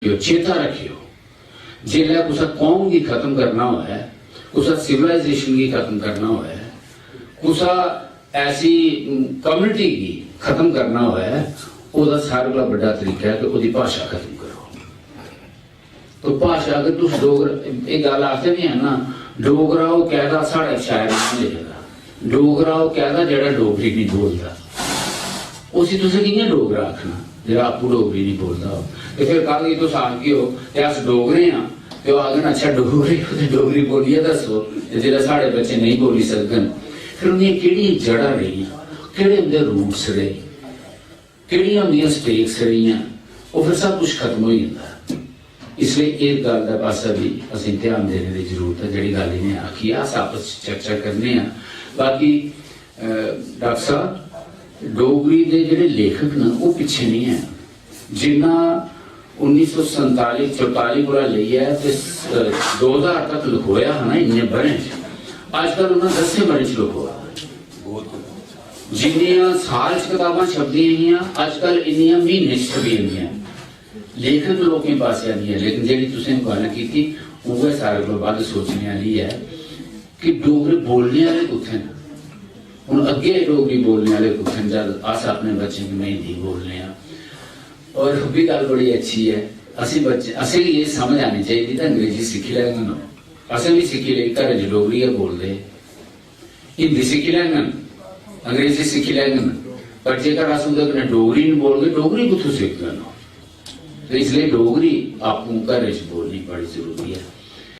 चेता रखियो जिसलै कुछ कौम की खत्म करना होए, कुछ सिविलाइजेशन की खत्म करना होए, कुछ ऐसी कम्युनिटी की खत्म करना होए, उसका सारे कोला बड़ा तरीका है कि उसकी भाषा खत्म करो। तो भाषा अगर तुम डोगरा एक गल आखते नहीं है ना, डोगरा वो कहता साढ़े शायर नहीं लिखता, डोगरा वो कहता जेड़ा डोगरी नहीं बोलता, उसी तुसें कियां डोगरा आखना जो आपू डोगरी नहीं बोलता हो। तो फिर कल गी तुस आखगे हो कि अस डोगरे हाँ, तो आखन अच्छा डोगरी डोगरी बोलिए दसो जो साढ़े बच्चे नहीं बोली सकन। फिर उन्हें केड़ी जड़ा रही, केड़े उनके रूट्स रहे, केड़ियां उनदियां स्टेक्स रही, वो फिर सब कुछ खत्म हो जाता। इसलिए इस गल का पासा भी असीं ध्यान देने की जरूरत है। जी गल इन्हें आखी अस आपस चर्चा करने। बाकी डॉक्टर साहब डोगरी के जोड़े लेखक न वो पिछे नहीं है, जिन्ना 1947-44 को लिया तो 2000 तक लिखोया है ना, इन्ने बने अजकल उन्हें 10 बड़े च लिखोया। जिन्नियां साल किताबां छपदियां अजकल इन्नियां महीने छपदियां लेखक लोगों के पास नहीं है। लेकिन जी तुसें गल की उह सारे को वध सोचने वाली है कि डोगरी बोलने वाले कुत्थे न। हुण अगे डोगरी बोलने वाले कुत्थे न जब अस अपने बच्चे की नहीं हिंदी बोलने। और भी गल बड़ी अच्छी है, असी बच्चे असें ये समझ आनी चाहिए तो अंग्रेजी सीखी लैंगन, असें भी सीखी ले घर च डोगरी गै बोलदे, हिंदी सीखी लैंगन, अंग्रेजी सीखी लैंगन, पर जेकर अस उहदे कन्नै डोगरी नहीं बोलगे डोगरी कुत्थों सीखगन। तो इसलिए डोगरी आपूं घर च बोलनी बड़ी जरूरी है।